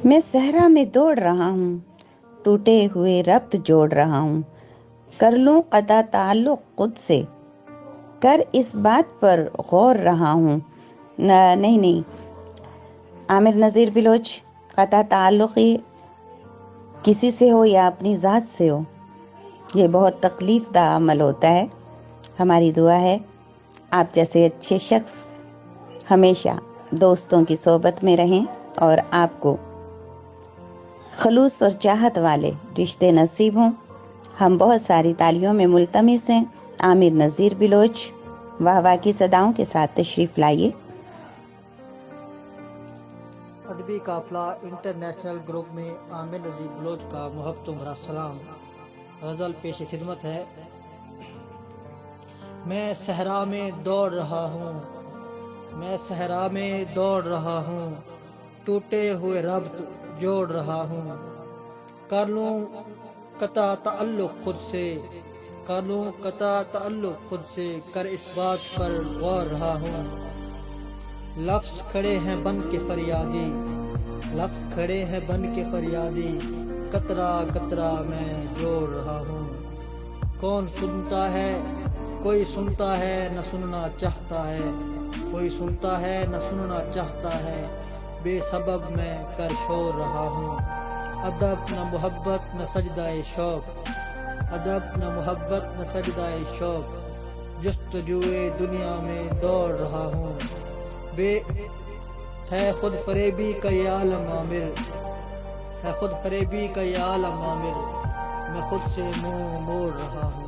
میں صحرا میں دوڑ رہا ہوں، ٹوٹے ہوئے ربط جوڑ رہا ہوں، کر لوں قطع تعلق خود سے، کر اس بات پر غور رہا ہوں۔ نہیں، عامر نذیر بلوچ، قطع تعلق کسی سے ہو یا اپنی ذات سے ہو، یہ بہت تکلیف دہ عمل ہوتا ہے۔ ہماری دعا ہے آپ جیسے اچھے شخص ہمیشہ دوستوں کی صحبت میں رہیں اور آپ کو خلوص اور چاہت والے رشتے نصیب ہوں۔ ہم بہت ساری تالیوں میں ملتمس ہیں۔ عامر نذیر بلوچ واہ واہ کی صداؤں کے ساتھ تشریف لائیے۔ ادبی قافلہ انٹرنیشنل گروپ میں عامر نذیر بلوچ کا محبتوں بھرا سلام۔ غزل پیش خدمت ہے۔ میں صحرا میں دوڑ رہا ہوں، میں صحرا میں دوڑ رہا ہوں، ٹوٹے ہوئے ربط جوڑ رہا ہوں، کر لوں قطع تعلق خود سے، کر لوں قطع تعلق خود سے، کر اس بات پر غور رہا ہوں۔ لفظ کھڑے ہیں بن کے فریادی، لفظ کھڑے ہیں بن کے فریادی، قطرہ قطرہ میں جوڑ رہا ہوں۔ کون سنتا ہے، کوئی سنتا ہے نہ سننا چاہتا ہے، کوئی سنتا ہے نہ سننا چاہتا ہے، بے سبب میں کر شور رہا ہوں۔ ادب نہ محبت نہ سجدہ شوق، ادب نہ محبت نہ سجدہ شوق، جستجوئے دنیا میں دوڑ رہا ہوں۔ بے ہے خود فریبی کا یہ عالم عامر، ہے خود فریبی کا یہ عالم عامر، میں خود سے منہ موڑ رہا ہوں۔